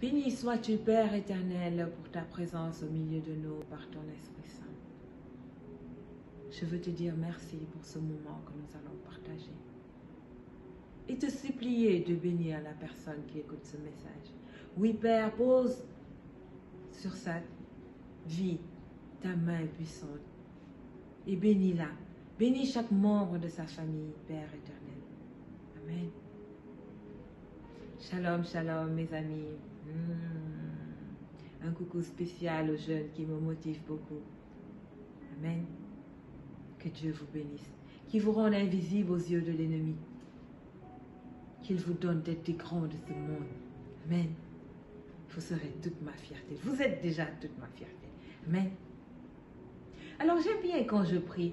Béni sois-tu, Père éternel, pour ta présence au milieu de nous par ton Esprit Saint. Je veux te dire merci pour ce moment que nous allons partager. Et te supplier de bénir la personne qui écoute ce message. Oui, Père, pose sur sa vie ta main puissante et bénis-la. Bénis chaque membre de sa famille, Père éternel. Amen. Shalom, shalom, mes amis. Un coucou spécial aux jeunes qui me motivent beaucoup. Amen. Que Dieu vous bénisse. Qu'il vous rende invisible aux yeux de l'ennemi. Qu'il vous donne d'être des grands de ce monde. Amen. Vous serez toute ma fierté. Vous êtes déjà toute ma fierté. Amen. Alors j'aime bien quand je prie,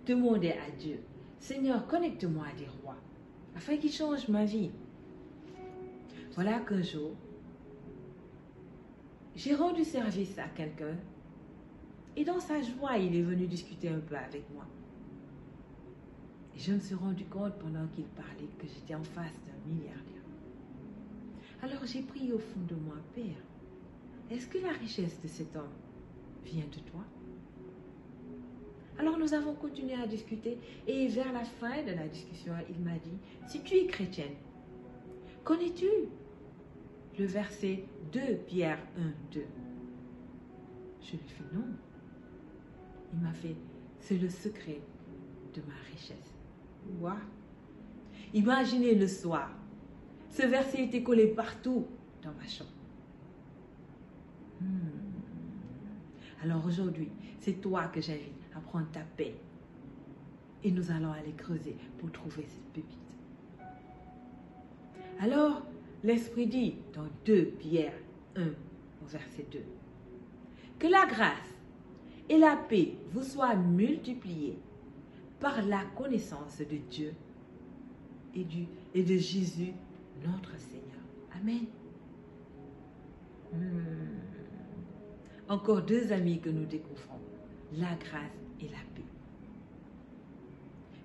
demander à Dieu, Seigneur, connecte-moi à des rois, afin qu'ils changent ma vie. Voilà qu'un jour, j'ai rendu service à quelqu'un, et dans sa joie, il est venu discuter un peu avec moi. Et je me suis rendu compte pendant qu'il parlait que j'étais en face d'un milliardaire. Alors j'ai prié au fond de moi, Père, est-ce que la richesse de cet homme vient de toi? Alors nous avons continué à discuter et vers la fin de la discussion, il m'a dit, si tu es chrétienne, connais-tu le verset 2 Pierre 1, 2? Je lui ai fait non. Il m'a fait, c'est le secret de ma richesse. Wow. Imaginez le soir, ce verset était collé partout dans ma chambre. Alors aujourd'hui, c'est toi que j'invite à prendre ta paix. Et nous allons aller creuser pour trouver cette pépite. Alors, l'Esprit dit dans 2 Pierre 1, au verset 2, que la grâce et la paix vous soient multipliées par la connaissance de Dieu et de Jésus, notre Seigneur. Amen. Encore 2 amis que nous découvrons, la grâce et la paix.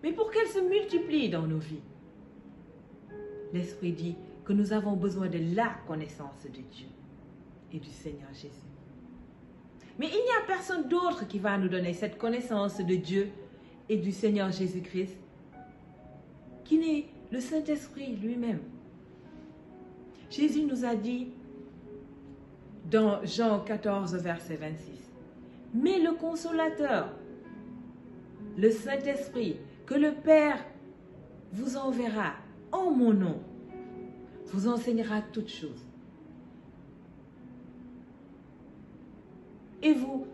Mais pour qu'elles se multiplient dans nos vies, l'Esprit dit que nous avons besoin de la connaissance de Dieu et du Seigneur Jésus. Mais il n'y a personne d'autre qui va nous donner cette connaissance de Dieu et du Seigneur Jésus-Christ qui n'est le Saint-Esprit lui-même. Jésus nous a dit dans Jean 14, verset 26, « Mais le Consolateur, le Saint-Esprit, que le Père vous enverra en mon nom, vous enseignera toutes choses et vous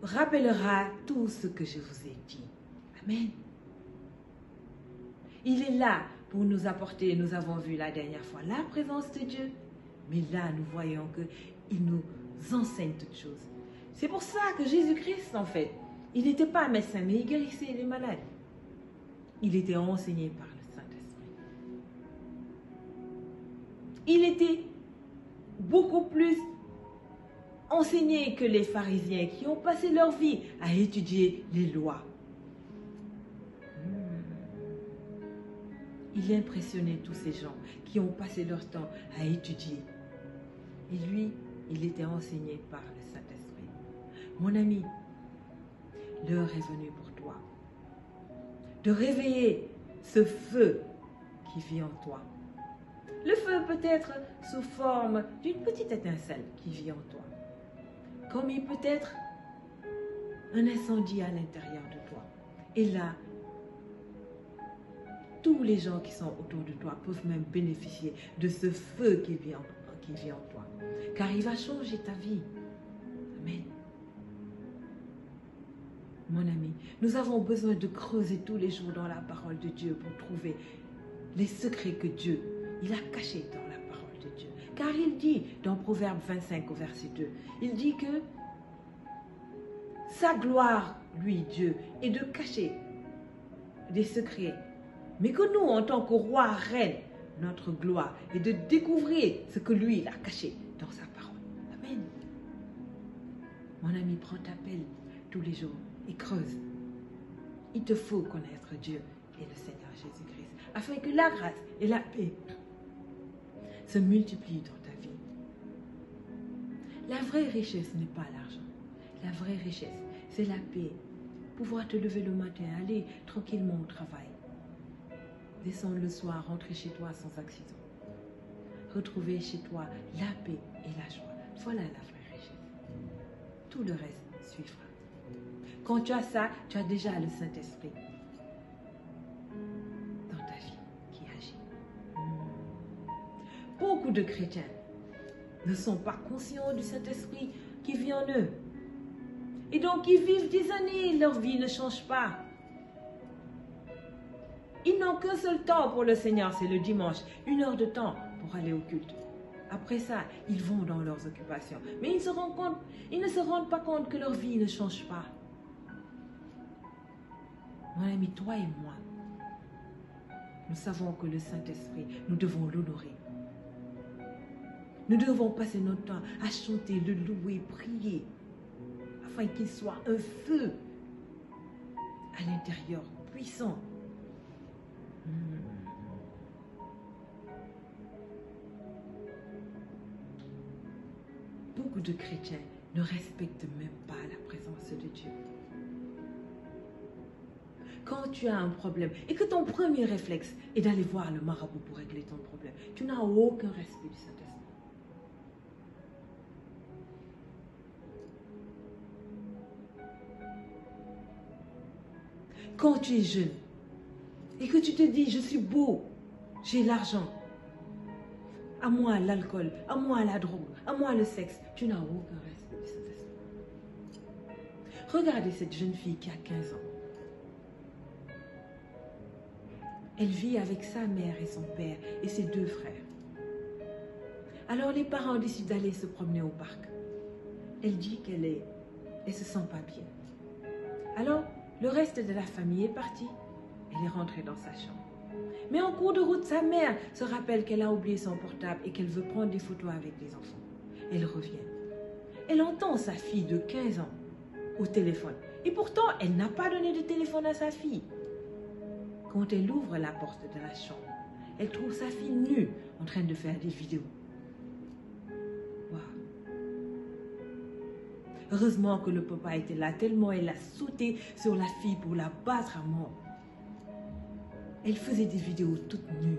rappellera tout ce que je vous ai dit. » Amen. Il est là pour nous apporter, nous avons vu la dernière fois, la présence de Dieu. Mais là, nous voyons qu'il nous enseigne toutes choses. C'est pour ça que Jésus-Christ, en fait, il n'était pas médecin, mais il guérissait les malades. Il était enseigné par le Saint-Esprit. Il était beaucoup plus enseigné que les pharisiens qui ont passé leur vie à étudier les lois. Il impressionnait tous ces gens qui ont passé leur temps à étudier. Et lui, il était enseigné par le Saint-Esprit. Mon ami, l'heure est venue pour toi de réveiller ce feu qui vit en toi. Le feu peut être sous forme d'une petite étincelle qui vit en toi. Comme il peut être un incendie à l'intérieur de toi. Et là, tous les gens qui sont autour de toi peuvent même bénéficier de ce feu qui vit en toi. Car il va changer ta vie. Amen. Mon ami, nous avons besoin de creuser tous les jours dans la parole de Dieu pour trouver les secrets que Dieu, il a cachés dans la parole de Dieu. Car il dit dans Proverbe 25 au verset 2, il dit que sa gloire, lui, Dieu, est de cacher des secrets. Mais que nous, en tant que roi, reine, notre gloire est de découvrir ce que lui, il a caché dans sa parole. Amen. Mon ami, prends ta pelle tous les jours et creuse. Il te faut connaître Dieu et le Seigneur Jésus-Christ, afin que la grâce et la paix se multiplient dans ta vie. La vraie richesse n'est pas l'argent. La vraie richesse, c'est la paix. Pouvoir te lever le matin, aller tranquillement au travail. Descendre le soir, rentrer chez toi sans accident. Retrouver chez toi la paix et la joie. Voilà la vraie richesse. Tout le reste suivra. Quand tu as ça, tu as déjà le Saint-Esprit dans ta vie qui agit. Beaucoup de chrétiens ne sont pas conscients du Saint-Esprit qui vit en eux. Et donc, ils vivent des années, leur vie ne change pas. Ils n'ont qu'un seul temps pour le Seigneur, c'est le dimanche, 1 heure de temps pour aller au culte. Après ça, ils vont dans leurs occupations. Mais ils ne se rendent pas compte que leur vie ne change pas. Mon ami, toi et moi, nous savons que le Saint-Esprit, nous devons l'honorer. Nous devons passer notre temps à chanter, le louer, prier, afin qu'il soit un feu à l'intérieur, puissant. Beaucoup de chrétiens ne respectent même pas la présence de Dieu. Quand tu as un problème et que ton premier réflexe est d'aller voir le marabout pour régler ton problème, tu n'as aucun respect du Saint-Esprit. Quand tu es jeune et que tu te dis, je suis beau, j'ai l'argent, à moi l'alcool, à moi la drogue, à moi le sexe, tu n'as aucun respect du Saint-Esprit. Regardez cette jeune fille qui a 15 ans. Elle vit avec sa mère et son père et ses 2 frères. Alors les parents décident d'aller se promener au parc. Elle dit qu'elle se sent pas bien. Alors, le reste de la famille est parti. Elle est rentrée dans sa chambre. Mais en cours de route, sa mère se rappelle qu'elle a oublié son portable et qu'elle veut prendre des photos avec les enfants. Elle revient. Elle entend sa fille de 15 ans au téléphone. Et pourtant, elle n'a pas donné de téléphone à sa fille. Quand elle ouvre la porte de la chambre, elle trouve sa fille nue en train de faire des vidéos. Wow. Heureusement que le papa était là, tellement elle a sauté sur la fille pour la battre à mort. Elle faisait des vidéos toutes nues.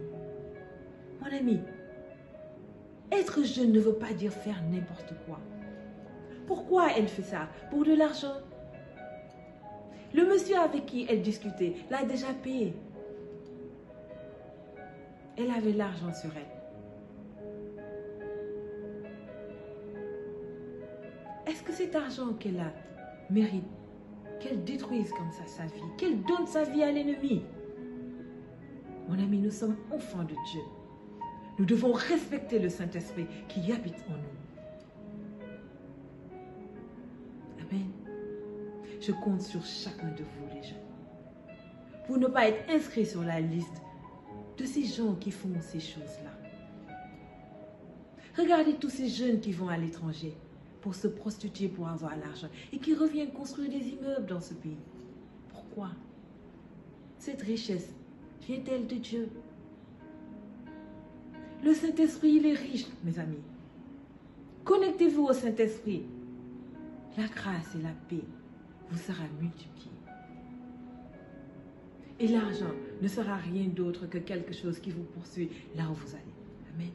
Mon ami, être jeune ne veut pas dire faire n'importe quoi. Pourquoi elle fait ça? Pour de l'argent? Le monsieur avec qui elle discutait l'a déjà payé. Elle avait l'argent sur elle. Est-ce que cet argent qu'elle a mérite qu'elle détruise comme ça sa vie, qu'elle donne sa vie à l'ennemi? Mon ami, nous sommes enfants de Dieu. Nous devons respecter le Saint-Esprit qui habite en nous. Amen. Je compte sur chacun de vous, les jeunes, pour ne pas être inscrits sur la liste de ces gens qui font ces choses-là. Regardez tous ces jeunes qui vont à l'étranger pour se prostituer, pour avoir l'argent, et qui reviennent construire des immeubles dans ce pays. Pourquoi? Cette richesse vient-elle de Dieu? Le Saint-Esprit, il est riche, mes amis. Connectez-vous au Saint-Esprit. La grâce et la paix vous sera multipliée. Et l'argent ne sera rien d'autre que quelque chose qui vous poursuit là où vous allez. Amen.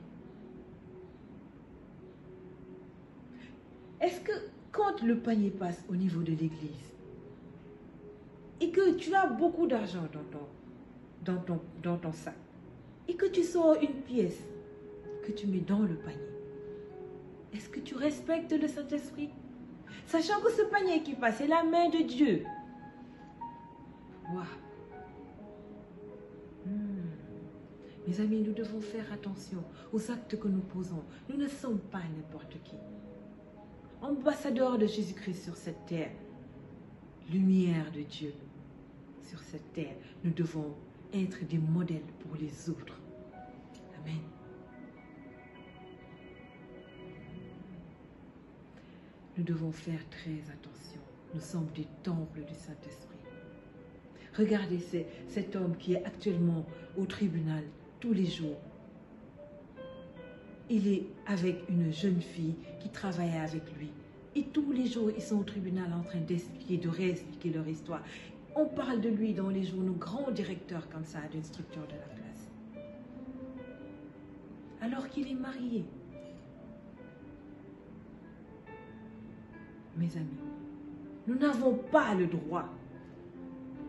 Est-ce que quand le panier passe au niveau de l'église et que tu as beaucoup d'argent dans ton sac et que tu sors une pièce que tu mets dans le panier, est-ce que tu respectes le Saint-Esprit? Sachant que ce panier qui passe, c'est la main de Dieu. Waouh! Mes amis, nous devons faire attention aux actes que nous posons. Nous ne sommes pas n'importe qui. Ambassadeurs de Jésus-Christ sur cette terre, lumière de Dieu sur cette terre, nous devons être des modèles pour les autres. Amen. Nous devons faire très attention. Nous sommes des temples du Saint-Esprit. Regardez cet homme qui est actuellement au tribunal tous les jours. il est avec une jeune fille qui travaillait avec lui. Et tous les jours, ils sont au tribunal en train d'expliquer, de réexpliquer leur histoire. On parle de lui dans les journaux, grand directeur comme ça d'une structure de la place. Alors qu'il est marié. Mes amis, nous n'avons pas le droit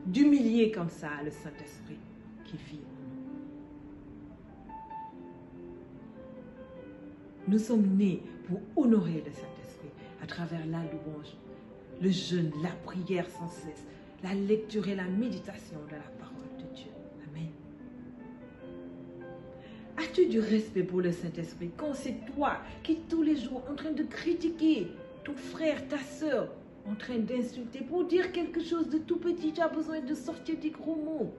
d'humilier comme ça le Saint-Esprit qui vit en nous. Nous sommes nés pour honorer le Saint-Esprit à travers la louange, le jeûne, la prière sans cesse, la lecture et la méditation de la parole de Dieu. Amen. As-tu du respect pour le Saint-Esprit quand c'est toi qui tous les jours en train de critiquer ton frère, ta soeur, en train d'insulter pour dire quelque chose de tout petit, tu as besoin de sortir des gros mots.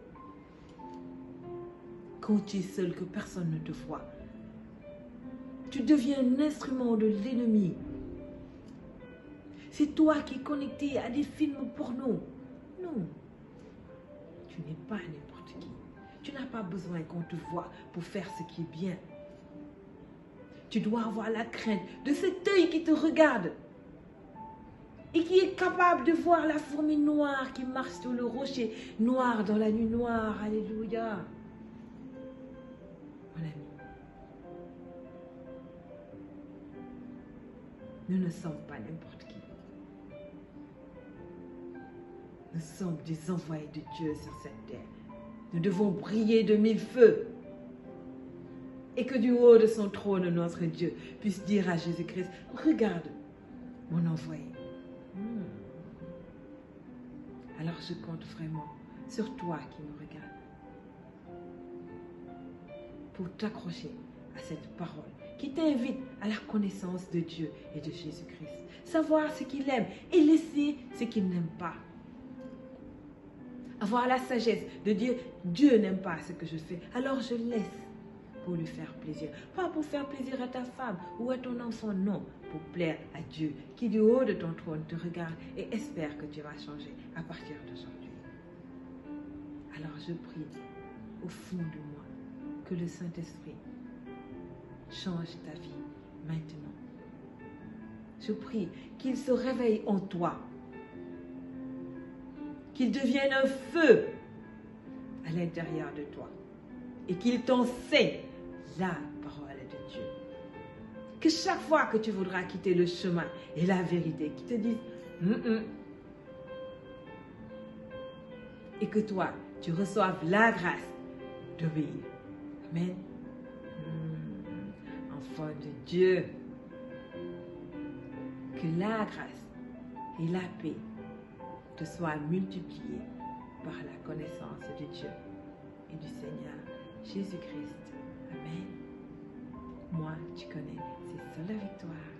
Quand tu es seul, que personne ne te voit, tu deviens un instrument de l'ennemi. C'est toi qui es connecté à des films porno. Non, tu n'es pas n'importe qui. Tu n'as pas besoin qu'on te voie pour faire ce qui est bien. Tu dois avoir la crainte de cet œil qui te regarde et qui est capable de voir la fourmi noire qui marche sur le rocher noir dans la nuit noire. Alléluia. Mon ami, nous ne sommes pas n'importe qui. Nous sommes des envoyés de Dieu sur cette terre. Nous devons briller de mille feux. Et que du haut de son trône, notre Dieu puisse dire à Jésus-Christ, regarde mon envoyé. Alors je compte vraiment sur toi qui me regardes pour t'accrocher à cette parole qui t'invite à la connaissance de Dieu et de Jésus-Christ. Savoir ce qu'il aime et laisser ce qu'il n'aime pas. Avoir la sagesse de dire Dieu n'aime pas ce que je fais, alors je laisse pour lui faire plaisir. Pas pour faire plaisir à ta femme ou à ton enfant, non, pour plaire à Dieu qui du haut de ton trône te regarde et espère que tu vas changer à partir d'aujourd'hui. Alors je prie au fond de moi que le Saint-Esprit change ta vie maintenant. Je prie qu'il se réveille en toi, qu'il devienne un feu à l'intérieur de toi et qu'il t'enseigne la parole de Dieu. Que chaque fois que tu voudras quitter le chemin et la vérité, qu'il te dise et que toi, tu reçoives la grâce d'obéir. Amen. Enfant de Dieu, que la grâce et la paix te soient multipliées par la connaissance de Dieu et du Seigneur Jésus-Christ. Amen. Moi, tu connais, c'est ça la victoire.